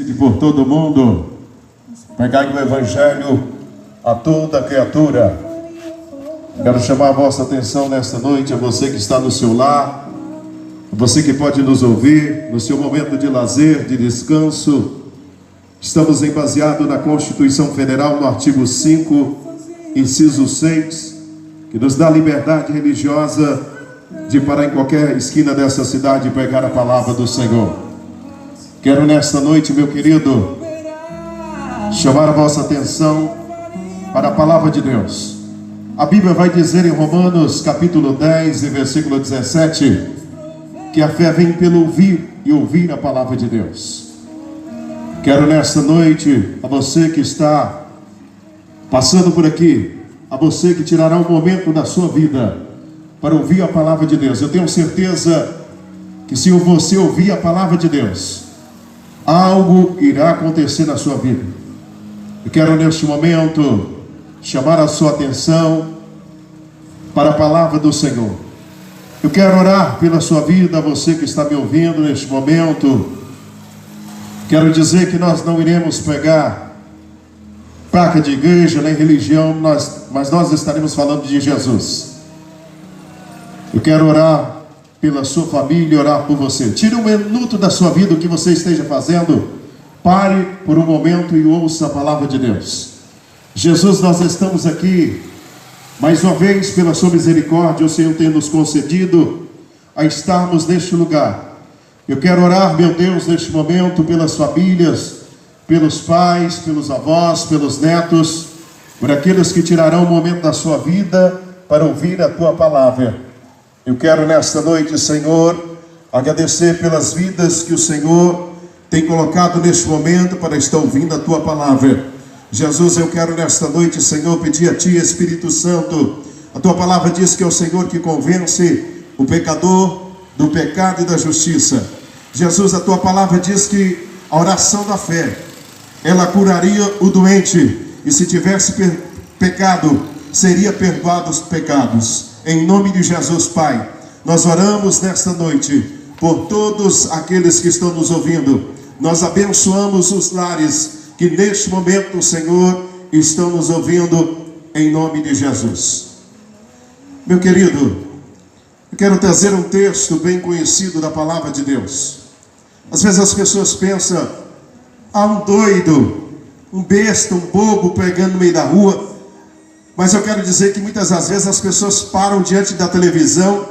E por todo mundo, pregai o Evangelho a toda criatura. Quero chamar a vossa atenção nesta noite, a você que está no seu lar, a você que pode nos ouvir no seu momento de lazer, de descanso. Estamos baseados na Constituição Federal, no artigo 5, inciso 6, que nos dá liberdade religiosa de parar em qualquer esquina dessa cidade e pregar a palavra do Senhor. Quero nesta noite, meu querido, chamar a vossa atenção para a palavra de Deus. A Bíblia vai dizer em Romanos capítulo 10 e versículo 17, que a fé vem pelo ouvir e ouvir a palavra de Deus. Quero nesta noite, a você que está passando por aqui, a você que tirará um momento da sua vida para ouvir a palavra de Deus. Eu tenho certeza que se você ouvir a palavra de Deus, algo irá acontecer na sua vida. Eu quero neste momento chamar a sua atenção para a palavra do Senhor. Eu quero orar pela sua vida, você que está me ouvindo neste momento. Quero dizer que nós não iremos pegar placa de igreja nem religião, mas nós estaremos falando de Jesus. Eu quero orar pela sua família, orar por você. Tire um minuto da sua vida, o que você esteja fazendo, pare por um momento e ouça a palavra de Deus. Jesus, nós estamos aqui mais uma vez pela sua misericórdia, o Senhor tem nos concedido a estarmos neste lugar. Eu quero orar, meu Deus, neste momento pelas famílias, pelos pais, pelos avós, pelos netos, por aqueles que tirarão um momento da sua vida para ouvir a tua palavra. Eu quero nesta noite, Senhor, agradecer pelas vidas que o Senhor tem colocado neste momento para estar ouvindo a tua palavra. Jesus, eu quero nesta noite, Senhor, pedir a ti, Espírito Santo. A tua palavra diz que é o Senhor que convence o pecador do pecado e da justiça. Jesus, a tua palavra diz que a oração da fé, ela curaria o doente, e se tivesse pecado, seria perdoado os pecados. Em nome de Jesus, Pai, nós oramos nesta noite por todos aqueles que estão nos ouvindo. Nós abençoamos os lares que neste momento, Senhor, estão nos ouvindo, em nome de Jesus. Meu querido, eu quero trazer um texto bem conhecido da palavra de Deus. Às vezes as pessoas pensam, um doido, um besta, um bobo pregando no meio da rua. Mas eu quero dizer que muitas das vezes as pessoas param diante da televisão,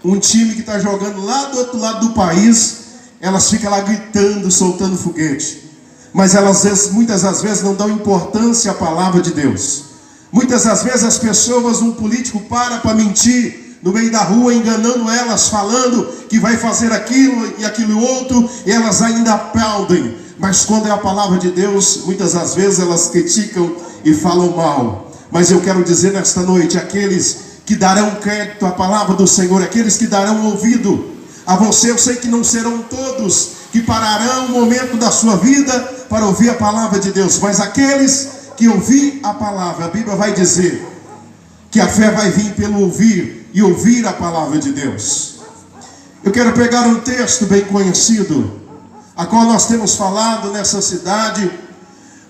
um time que está jogando lá do outro lado do país, elas ficam lá gritando, soltando foguete. Mas elas muitas das vezes não dão importância à palavra de Deus. Muitas das vezes as pessoas, um político para mentir no meio da rua, enganando elas, falando que vai fazer aquilo e aquilo outro, e elas ainda aplaudem. Mas quando é a palavra de Deus, muitas das vezes elas criticam e falam mal. Mas eu quero dizer nesta noite, aqueles que darão crédito à palavra do Senhor, aqueles que darão ouvido a você, eu sei que não serão todos que pararão um momento da sua vida para ouvir a palavra de Deus, mas aqueles que ouvir a palavra, a Bíblia vai dizer que a fé vai vir pelo ouvir e ouvir a palavra de Deus. Eu quero pegar um texto bem conhecido, a qual nós temos falado nessa cidade.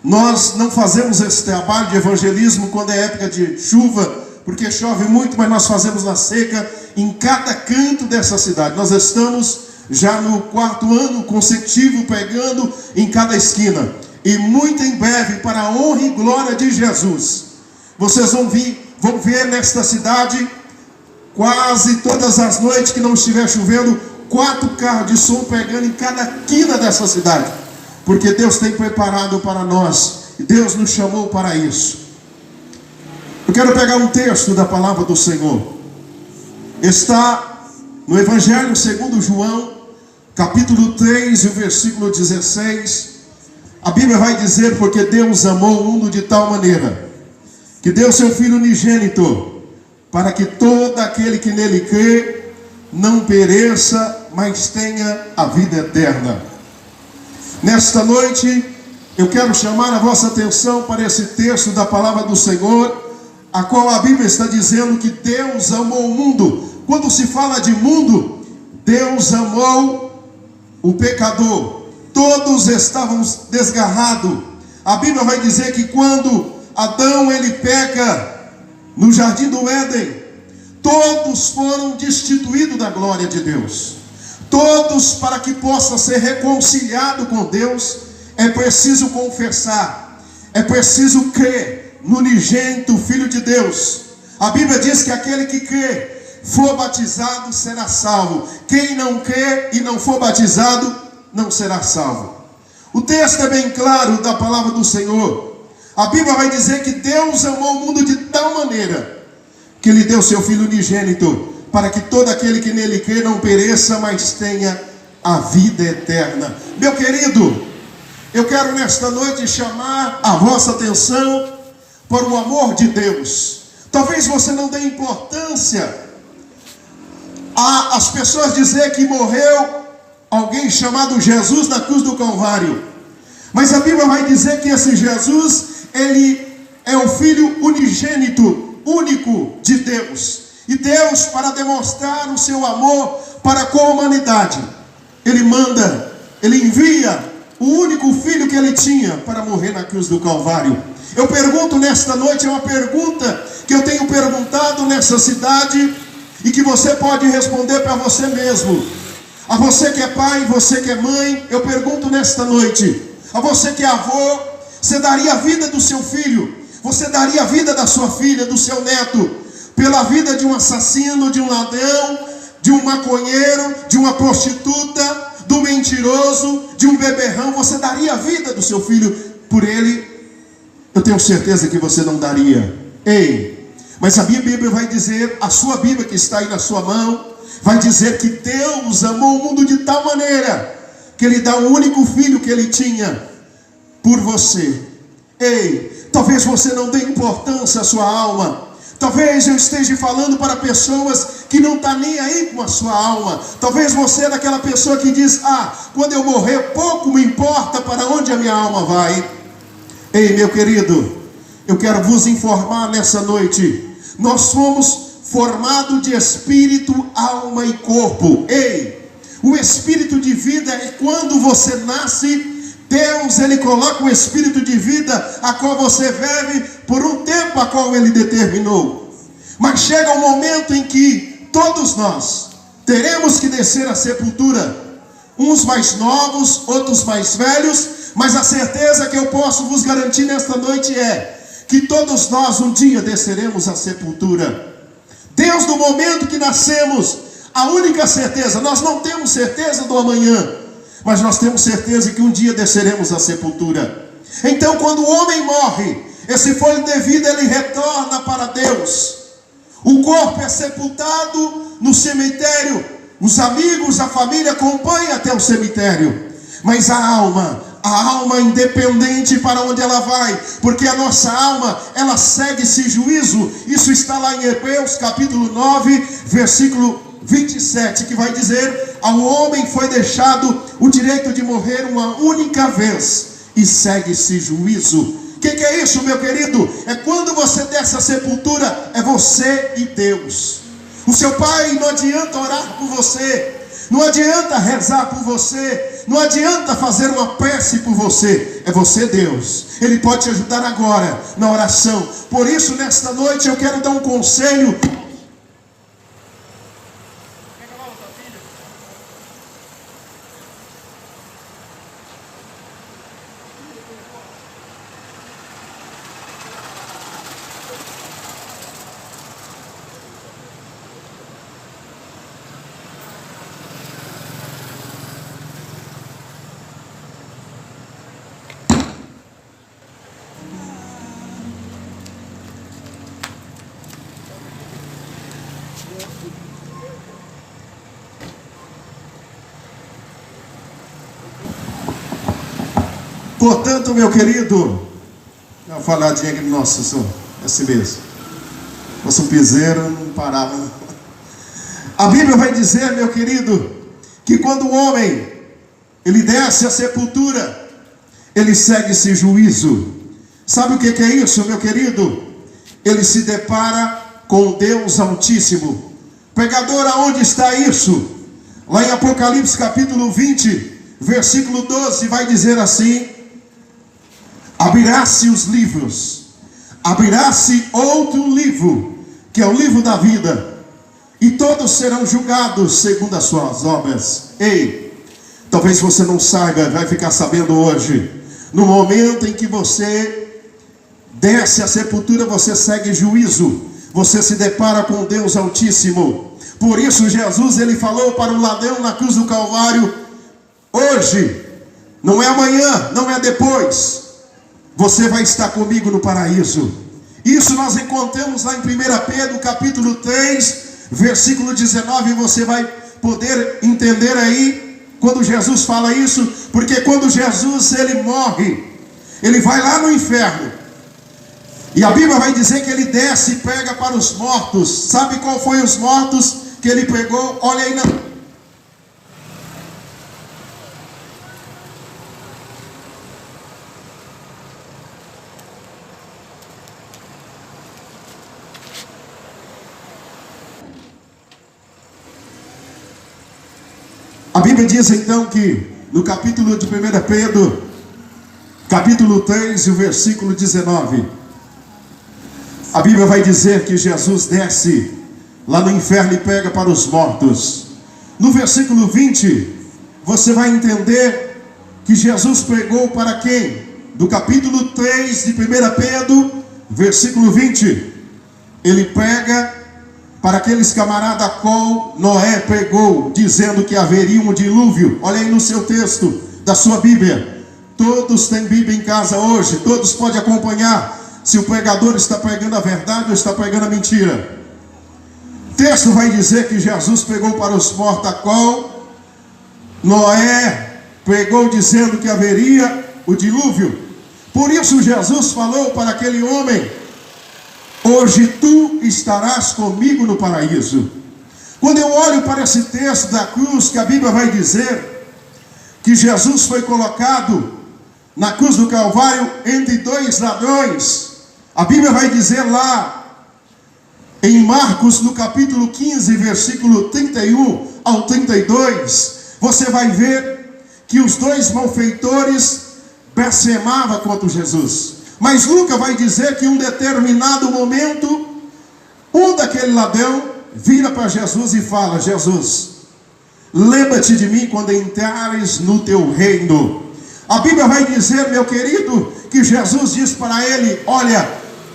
Nós não fazemos esse trabalho de evangelismo quando é época de chuva, porque chove muito, mas nós fazemos na seca em cada canto dessa cidade. Nós estamos já no 4º ano consecutivo pregando em cada esquina. E muito em breve, para a honra e glória de Jesus, vocês vão ver nesta cidade, quase todas as noites que não estiver chovendo, 4 carros de som pregando em cada quina dessa cidade. Porque Deus tem preparado para nós, e Deus nos chamou para isso. Eu quero pegar um texto da palavra do Senhor. Está no Evangelho segundo João, capítulo 3, e o versículo 16. A Bíblia vai dizer, porque Deus amou o mundo de tal maneira, que deu seu Filho unigênito, para que todo aquele que nele crê, não pereça, mas tenha a vida eterna. Nesta noite, eu quero chamar a vossa atenção para esse texto da palavra do Senhor, a qual a Bíblia está dizendo que Deus amou o mundo. Quando se fala de mundo, Deus amou o pecador, todos estavam desgarrados. A Bíblia vai dizer que quando Adão ele peca no jardim do Éden, todos foram destituídos da glória de Deus. Todos, para que possa ser reconciliado com Deus, é preciso confessar, é preciso crer no unigênito Filho de Deus. A Bíblia diz que aquele que crê, for batizado, será salvo. Quem não crê e não for batizado, não será salvo. O texto é bem claro da palavra do Senhor. A Bíblia vai dizer que Deus amou o mundo de tal maneira que Ele deu seu Filho unigênito, para que todo aquele que nele crê não pereça, mas tenha a vida eterna. Meu querido, eu quero nesta noite chamar a vossa atenção para o amor de Deus. Talvez você não dê importância às pessoas dizer que morreu alguém chamado Jesus na cruz do Calvário, mas a Bíblia vai dizer que esse Jesus, ele é o Filho unigênito, único de Deus. E Deus, para demonstrar o seu amor para com a humanidade, Ele manda, Ele envia o único filho que Ele tinha para morrer na cruz do Calvário. Eu pergunto nesta noite, é uma pergunta que eu tenho perguntado nessa cidade e que você pode responder para você mesmo. A você que é pai, você que é mãe, eu pergunto nesta noite. A você que é avô, você daria a vida do seu filho, você daria a vida da sua filha, do seu neto, pela vida de um assassino, de um ladrão, de um maconheiro, de uma prostituta, do mentiroso, de um beberrão? Você daria a vida do seu filho por ele? Eu tenho certeza que você não daria. Ei, mas a minha Bíblia vai dizer, a sua Bíblia que está aí na sua mão, vai dizer que Deus amou o mundo de tal maneira que Ele dá o único filho que Ele tinha por você. Ei, talvez você não dê importância à sua alma. Talvez eu esteja falando para pessoas que não estão nem aí com a sua alma. Talvez você é daquela pessoa que diz: quando eu morrer, pouco me importa para onde a minha alma vai. Ei, meu querido, eu quero vos informar nessa noite. Nós somos formados de espírito, alma e corpo. Ei, o espírito de vida é quando você nasce. Deus, Ele coloca um espírito de vida a qual você vive por um tempo a qual Ele determinou. Mas chega um momento em que todos nós teremos que descer à sepultura. Uns mais novos, outros mais velhos. Mas a certeza que eu posso vos garantir nesta noite é que todos nós um dia desceremos à sepultura. Deus, no momento que nascemos, a única certeza, nós não temos certeza do amanhã, mas nós temos certeza que um dia desceremos à sepultura. Então, quando o homem morre, esse fôlego de vida ele retorna para Deus. O corpo é sepultado no cemitério. Os amigos, a família acompanham até o cemitério. Mas a alma independente para onde ela vai, porque a nossa alma, ela segue esse juízo. Isso está lá em Hebreus capítulo 9, versículo 27, que vai dizer: ao homem foi deixado o direito de morrer uma única vez, e segue-se juízo. O que é isso, meu querido? É quando você desce à sepultura, é você e Deus. O seu pai não adianta orar por você, não adianta rezar por você, não adianta fazer uma prece por você. É você, Deus. Ele pode te ajudar agora na oração. Por isso, nesta noite eu quero dar um conselho. Portanto, meu querido, uma faladinha aqui, nossa, é assim mesmo. Fosse um piseiro, não parava. A Bíblia vai dizer, meu querido, que quando o homem ele desce à sepultura, ele segue esse juízo. Sabe o que é isso, meu querido? Ele se depara com Deus Altíssimo. Pregador, aonde está isso? Lá em Apocalipse capítulo 20, versículo 12, vai dizer assim: abrirá-se os livros, abrirá-se outro livro, que é o livro da vida, e todos serão julgados segundo as suas obras. Ei, talvez você não saiba, vai ficar sabendo hoje. No momento em que você desce à sepultura, você segue juízo, você se depara com Deus Altíssimo. Por isso Jesus, ele falou para o ladrão na cruz do Calvário: hoje, não é amanhã, não é depois, você vai estar comigo no paraíso. Isso nós encontramos lá em 1 Pedro capítulo 3, versículo 19, você vai poder entender aí, quando Jesus fala isso, porque quando Jesus, ele morre, ele vai lá no inferno, e a Bíblia vai dizer que ele desce e pega para os mortos. Sabe qual foi os mortos que ele pegou? Olha aí na... A Bíblia diz então que no capítulo de 1 Pedro, capítulo 3, o versículo 19, a Bíblia vai dizer que Jesus desce lá no inferno e pega para os mortos. No versículo 20, você vai entender que Jesus pregou para quem? Do capítulo 3 de 1 Pedro, versículo 20, ele prega para aqueles camaradas a qual Noé pregou, dizendo que haveria um dilúvio. Olha aí no seu texto da sua Bíblia. Todos têm Bíblia em casa hoje, todos podem acompanhar se o pregador está pregando a verdade ou está pregando a mentira. O texto vai dizer que Jesus pregou para os mortos, a qual Noé pregou, dizendo que haveria o dilúvio. Por isso Jesus falou para aquele homem: hoje tu estarás comigo no paraíso. Quando eu olho para esse texto da cruz, que a Bíblia vai dizer que Jesus foi colocado na cruz do Calvário entre dois ladrões, a Bíblia vai dizer lá em Marcos, no capítulo 15, versículo 31 ao 32, você vai ver que os dois malfeitores blasfemavam contra Jesus. Mas Lucas vai dizer que em um determinado momento, um daquele ladrão vira para Jesus e fala: Jesus, lembra-te de mim quando entrares no teu reino. A Bíblia vai dizer, meu querido, que Jesus diz para ele: olha,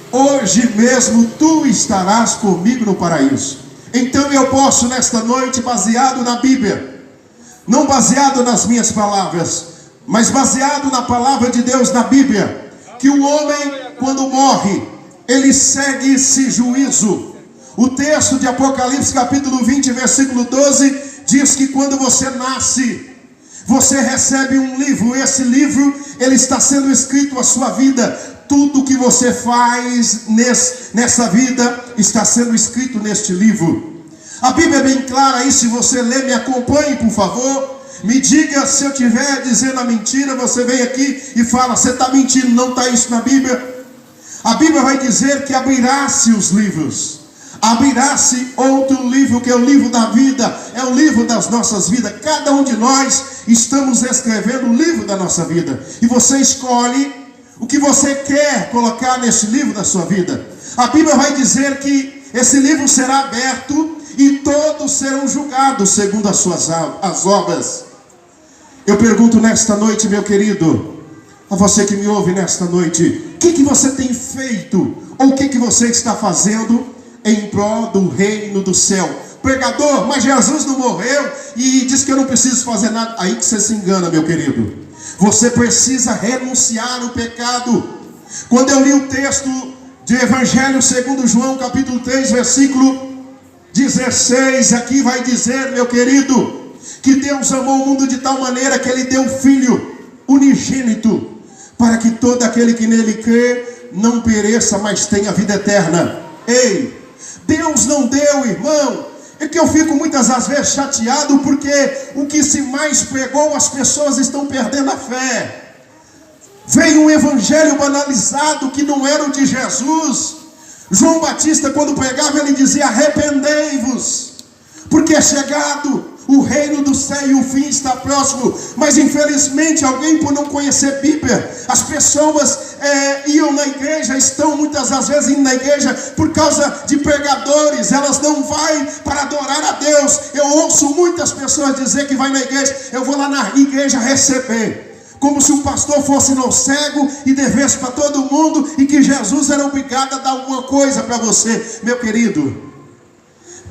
hoje mesmo tu estarás comigo no paraíso. Então eu posso nesta noite, baseado na Bíblia, não baseado nas minhas palavras, mas baseado na palavra de Deus na Bíblia, que o homem, quando morre, ele segue esse juízo. O texto de Apocalipse capítulo 20, versículo 12, diz que quando você nasce, você recebe um livro. Esse livro, ele está sendo escrito a sua vida. Tudo que você faz nessa vida está sendo escrito neste livro. A Bíblia é bem clara aí, se você ler, me acompanhe por favor. Me diga se eu estiver dizendo a mentira, você vem aqui e fala: você está mentindo, não está isso na Bíblia. A Bíblia vai dizer que abrirá-se os livros, abrirá-se outro livro, que é o livro da vida, é o livro das nossas vidas. Cada um de nós estamos escrevendo o livro da nossa vida, e você escolhe o que você quer colocar nesse livro da sua vida. A Bíblia vai dizer que esse livro será aberto e todos serão julgados segundo as obras. Eu pergunto nesta noite, meu querido, a você que me ouve nesta noite, o que você tem feito, ou o que você está fazendo em prol do reino do céu? Pregador, mas Jesus não morreu e diz que eu não preciso fazer nada. Aí que você se engana, meu querido. Você precisa renunciar o pecado. Quando eu li o texto de Evangelho segundo João, capítulo 3, versículo 16, aqui vai dizer, meu querido, que Deus amou o mundo de tal maneira que Ele deu o Filho unigênito, para que todo aquele que nele crê não pereça, mas tenha vida eterna. Ei, Deus não deu, irmão. É que eu fico muitas das vezes chateado, porque o que se mais pregou, as pessoas estão perdendo a fé. Veio um evangelho banalizado que não era o de Jesus. João Batista, quando pregava, ele dizia: arrependei-vos, porque é chegado O reino do céu e o fim está próximo. Mas infelizmente alguém, por não conhecer Bíblia, as pessoas iam na igreja, estão muitas das vezes indo na igreja por causa de pregadores. Elas não vão para adorar a Deus. Eu ouço muitas pessoas dizer que vai na igreja, eu vou lá na igreja receber, como se o pastor fosse no cego e devesse para todo mundo, e que Jesus era obrigado a dar alguma coisa para você. Meu querido,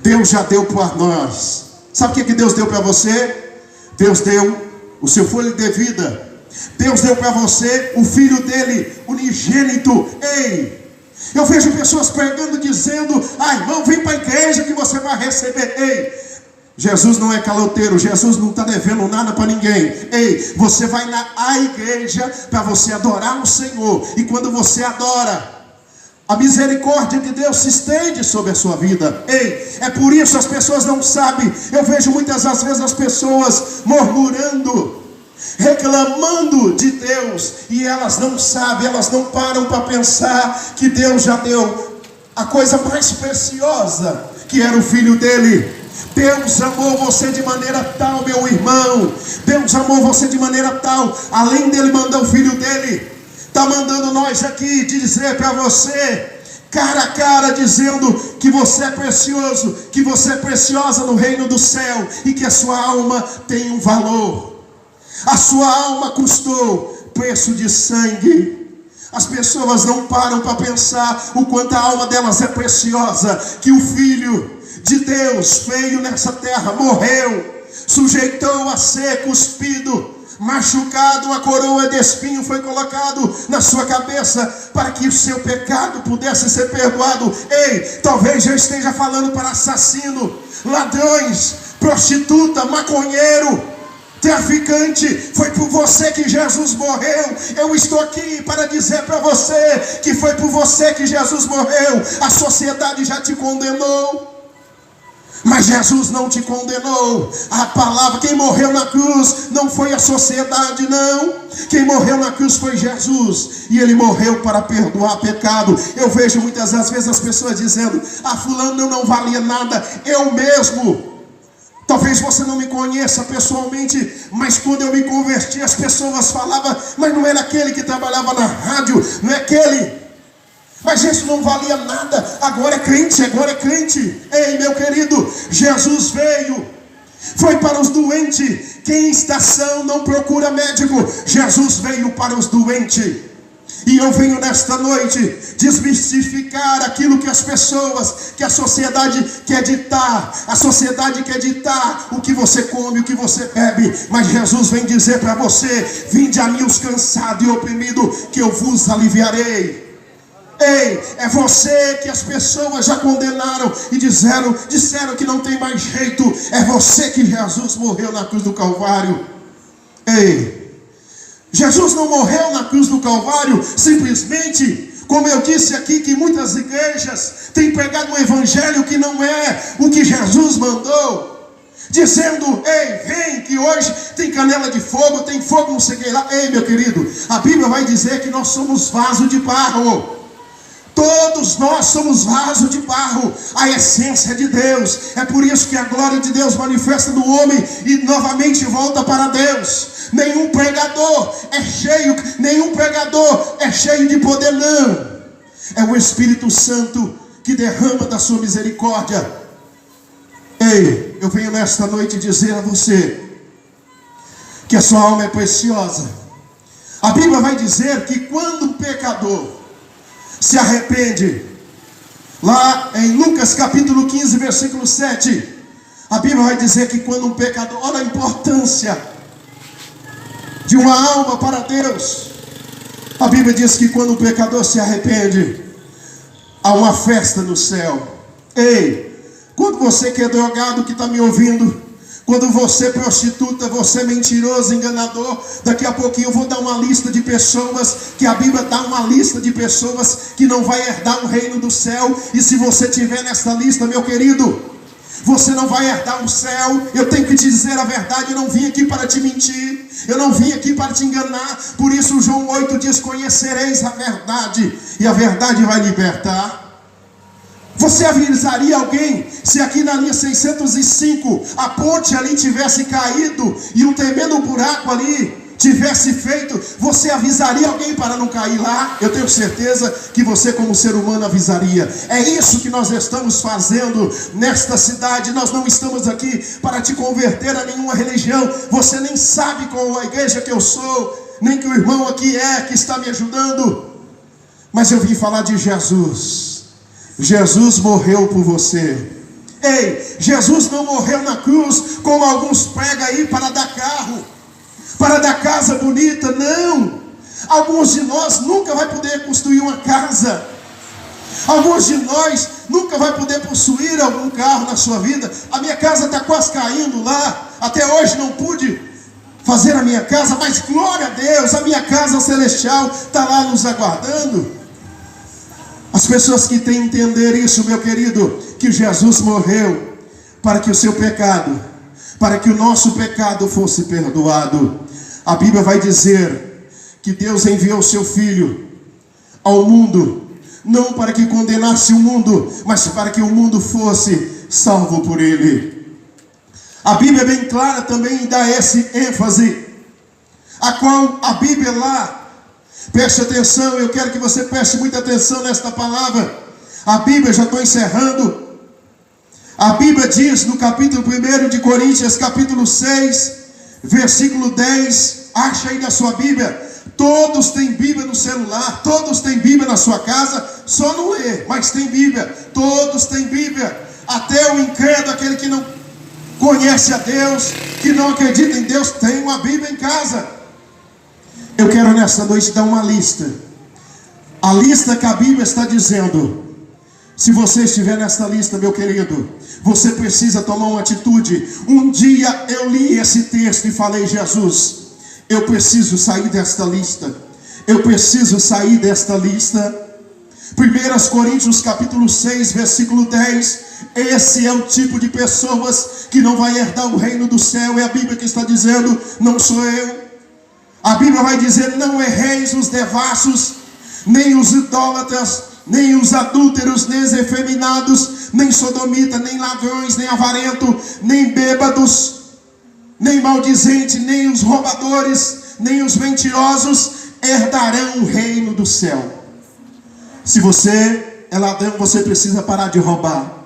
Deus já deu para nós. Sabe o que Deus deu para você? Deus deu o seu fôlego de vida. Deus deu para você o Filho dele, unigênito. Ei, eu vejo pessoas pregando dizendo: irmão, vem para a igreja que você vai receber. Ei, Jesus não é caloteiro, Jesus não está devendo nada para ninguém. Ei, você vai na igreja para você adorar o Senhor. E quando você adora, a misericórdia de Deus se estende sobre a sua vida. Ei, é por isso as pessoas não sabem. Eu vejo muitas das vezes as pessoas murmurando, reclamando de Deus, e elas não sabem, elas não param para pensar que Deus já deu a coisa mais preciosa, que era o Filho dele. Deus amou você de maneira tal, meu irmão. Deus amou você de maneira tal, além dele mandar o Filho dele, está mandando nós aqui dizer para você, cara a cara, dizendo que você é precioso, que você é preciosa no reino do céu, e que a sua alma tem um valor. A sua alma custou preço de sangue. As pessoas não param para pensar o quanto a alma delas é preciosa, que o Filho de Deus veio nessa terra, morreu, sujeitou a ser cuspido, machucado, uma coroa de espinho foi colocado na sua cabeça para que o seu pecado pudesse ser perdoado. Ei, talvez eu esteja falando para assassino, ladrões, prostituta, maconheiro, traficante. Foi por você que Jesus morreu. Eu estou aqui para dizer para você que foi por você que Jesus morreu. A sociedade já te condenou, mas Jesus não te condenou. A palavra, quem morreu na cruz não foi a sociedade, não. Quem morreu na cruz foi Jesus, e ele morreu para perdoar pecado. Eu vejo muitas das vezes as pessoas dizendo: fulano não valia nada. Eu mesmo, talvez você não me conheça pessoalmente, mas quando eu me converti, as pessoas falavam: mas não era aquele que trabalhava na rádio, não é aquele. Mas isso não valia nada. Agora é crente, agora é crente. Ei, meu querido, Jesus veio, foi para os doentes. Quem está são não procura médico. Jesus veio para os doentes. E eu venho nesta noite desmistificar aquilo que as pessoas, que a sociedade quer ditar. A sociedade quer ditar o que você come, o que você bebe. Mas Jesus vem dizer para você: vinde a mim os cansados e oprimidos, que eu vos aliviarei. Ei, é você que as pessoas já condenaram e disseram que não tem mais jeito. É você que Jesus morreu na cruz do Calvário. Ei, Jesus não morreu na cruz do Calvário simplesmente, como eu disse aqui, que muitas igrejas têm pregado um evangelho que não é o que Jesus mandou, dizendo: ei, vem que hoje tem canela de fogo, tem fogo não sei o que lá. Ei, meu querido, a Bíblia vai dizer que nós somos vaso de barro. Todos nós somos vaso de barro, a essência de Deus. É por isso que a glória de Deus manifesta no homem e novamente volta para Deus. Nenhum pregador é cheio de poder, não. É o Espírito Santo que derrama da sua misericórdia. Ei, eu venho nesta noite dizer a você que a sua alma é preciosa. A Bíblia vai dizer que quando o pecador se arrepende, lá em Lucas capítulo 15, versículo 7, a Bíblia vai dizer que quando um pecador, olha a importância de uma alma para Deus. A Bíblia diz que quando um pecador se arrepende, há uma festa no céu. Ei, quando você que é drogado, que está me ouvindo, quando você é prostituta, você é mentiroso, enganador, daqui a pouquinho eu vou dar uma lista de pessoas, que a Bíblia dá uma lista de pessoas que não vai herdar o reino do céu. E se você estiver nessa lista, meu querido, você não vai herdar o céu. Eu tenho que te dizer a verdade, eu não vim aqui para te mentir, eu não vim aqui para te enganar. Por isso João 8 diz: conhecereis a verdade, e a verdade vai libertar. Você avisaria alguém se aqui na linha 605 a ponte ali tivesse caído e um tremendo buraco ali tivesse feito? Você avisaria alguém para não cair lá? Eu tenho certeza que você, como ser humano, avisaria. É isso que nós estamos fazendo nesta cidade. Nós não estamos aqui para te converter a nenhuma religião. Você nem sabe qual a igreja que eu sou, nem que o irmão aqui que está me ajudando. Mas eu vim falar de Jesus. Jesus morreu por você. Ei, Jesus não morreu na cruz como alguns pregam aí para dar carro, para dar casa bonita. Não. Alguns de nós nunca vai poder construir uma casa. Alguns de nós nunca vai poder possuir algum carro na sua vida. A minha casa está quase caindo lá. Até hoje não pude fazer a minha casa, mas glória a Deus, a minha casa celestial está lá nos aguardando. As pessoas que têm que entender isso, meu querido, que Jesus morreu para que o seu pecado, para que o nosso pecado fosse perdoado. A Bíblia vai dizer que Deus enviou o seu Filho ao mundo, não para que condenasse o mundo, mas para que o mundo fosse salvo por ele. A Bíblia é bem clara também, dá esse ênfase, a qual a Bíblia lá, preste atenção, eu quero que você preste muita atenção nesta palavra. A Bíblia, já estou encerrando. A Bíblia diz no capítulo 1 de Coríntios, capítulo 6, versículo 10. Acha aí na sua Bíblia. Todos têm Bíblia no celular, todos têm Bíblia na sua casa, só não lê, mas tem Bíblia. Todos têm Bíblia. Até o incrédulo, aquele que não conhece a Deus, que não acredita em Deus, tem uma Bíblia em casa. Eu quero nessa noite dar uma lista. A lista que a Bíblia está dizendo. Se você estiver nessa lista, meu querido, você precisa tomar uma atitude. Um dia eu li esse texto e falei: Jesus, eu preciso sair desta lista. Eu preciso sair desta lista. 1 Coríntios capítulo 6, versículo 10. Esse é o tipo de pessoas que não vai herdar o reino do céu. É a Bíblia que está dizendo, não sou eu. A Bíblia vai dizer: não erreis os devassos, nem os idólatras, nem os adúlteros, nem os efeminados, nem sodomitas, nem ladrões, nem avarento, nem bêbados, nem maldizentes, nem os roubadores, nem os mentirosos herdarão o reino do céu. Se você é ladrão, você precisa parar de roubar.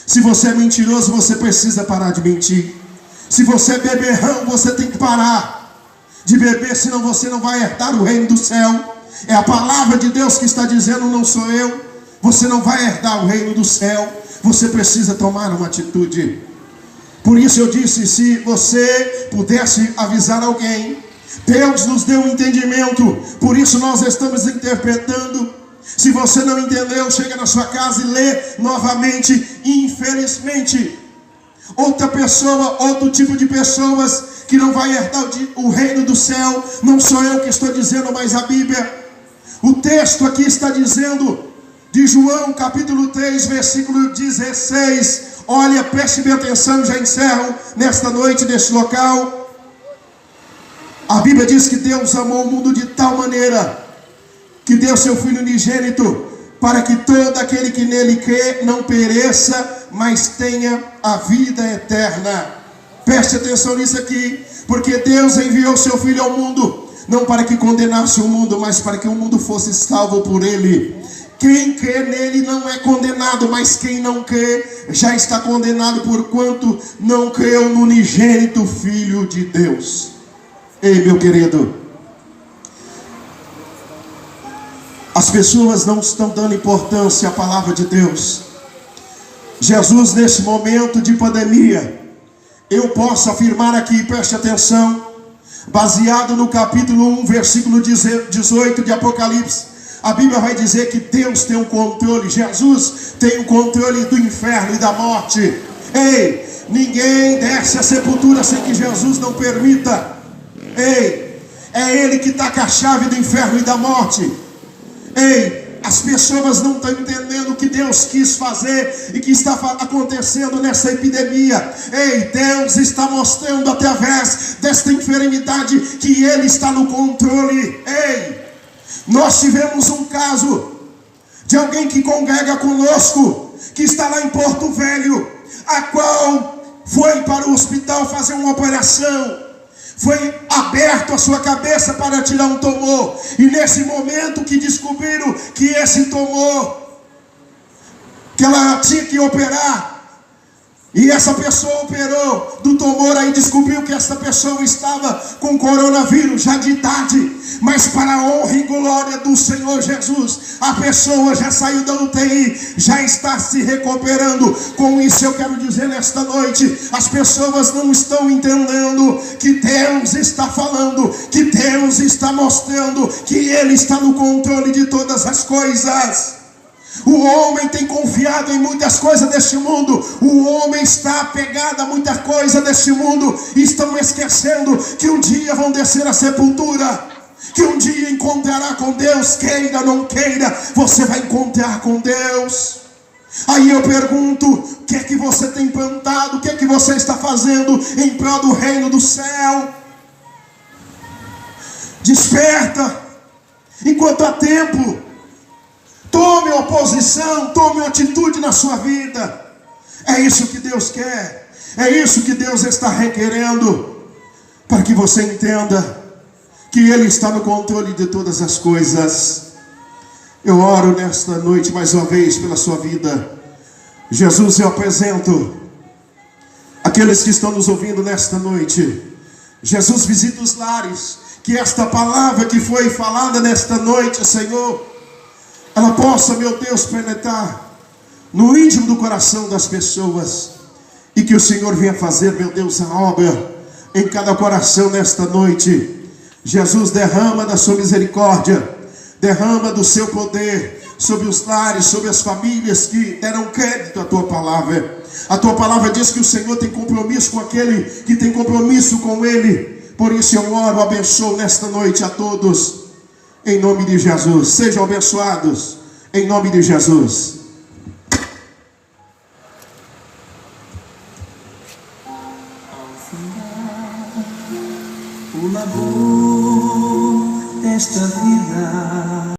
Se você é mentiroso, você precisa parar de mentir. Se você é beberrão, você tem que parar de beber, senão você não vai herdar o reino do céu. É a palavra de Deus que está dizendo, não sou eu. Você não vai herdar o reino do céu. Você precisa tomar uma atitude. Por isso eu disse, se você pudesse avisar alguém, Deus nos deu um entendimento, por isso nós estamos interpretando. Se você não entendeu, chega na sua casa e lê novamente. Infelizmente, outra pessoa, outro tipo de pessoas que não vai herdar o reino do céu, não sou eu que estou dizendo, mas a Bíblia. O texto aqui está dizendo, de João capítulo 3, versículo 16. Olha, preste bem atenção, já encerro nesta noite, neste local. A Bíblia diz que Deus amou o mundo de tal maneira que deu seu Filho unigênito, para que todo aquele que nele crê não pereça, mas tenha a vida eterna. Preste atenção nisso aqui, porque Deus enviou seu Filho ao mundo, não para que condenasse o mundo, mas para que o mundo fosse salvo por ele. Quem crê nele não é condenado, mas quem não crê já está condenado, porquanto não creu no unigênito Filho de Deus. Ei, meu querido, as pessoas não estão dando importância à palavra de Deus. Jesus, nesse momento de pandemia, eu posso afirmar aqui, preste atenção, baseado no capítulo 1, versículo 18 de Apocalipse, a Bíblia vai dizer que Deus tem um controle, Jesus tem o controle do inferno e da morte. Ei, ninguém desce à sepultura sem que Jesus não permita. Ei, é Ele que está com a chave do inferno e da morte. Ei, as pessoas não estão entendendo o que Deus quis fazer e que está acontecendo nessa epidemia. Ei, Deus está mostrando através desta enfermidade que Ele está no controle. Ei, nós tivemos um caso de alguém que congrega conosco, que está lá em Porto Velho, a qual foi para o hospital fazer uma operação. Foi aberto a sua cabeça para tirar um tumor. E nesse momento que descobriram que esse tumor, que ela tinha que operar, e essa pessoa operou do tumor, aí descobriu que essa pessoa estava com coronavírus, já de idade. Mas para a honra e glória do Senhor Jesus, a pessoa já saiu da UTI, já está se recuperando. Com isso eu quero dizer nesta noite, as pessoas não estão entendendo que Deus está falando, que Deus está mostrando, que Ele está no controle de todas as coisas. O homem tem confiado em muitas coisas deste mundo. O homem está apegado a muita coisa deste mundo. E estão esquecendo que um dia vão descer à sepultura, que um dia encontrará com Deus. Queira ou não queira, você vai encontrar com Deus. Aí eu pergunto, o que é que você tem plantado? O que é que você está fazendo em prol do reino do céu? Desperta enquanto há tempo. Tome uma posição, tome uma atitude na sua vida. É isso que Deus quer. É isso que Deus está requerendo, para que você entenda que Ele está no controle de todas as coisas. Eu oro nesta noite mais uma vez pela sua vida. Jesus, eu apresento aqueles que estão nos ouvindo nesta noite. Jesus, visita os lares. Que esta palavra que foi falada nesta noite, Senhor, ela possa, meu Deus, penetrar no íntimo do coração das pessoas. E que o Senhor venha fazer, meu Deus, a obra em cada coração nesta noite. Jesus, derrama da sua misericórdia, derrama do seu poder sobre os lares, sobre as famílias que deram crédito à tua palavra. A tua palavra diz que o Senhor tem compromisso com aquele que tem compromisso com Ele. Por isso eu oro, abençoo nesta noite a todos, em nome de Jesus. Sejam abençoados, em nome de Jesus. O labor desta vida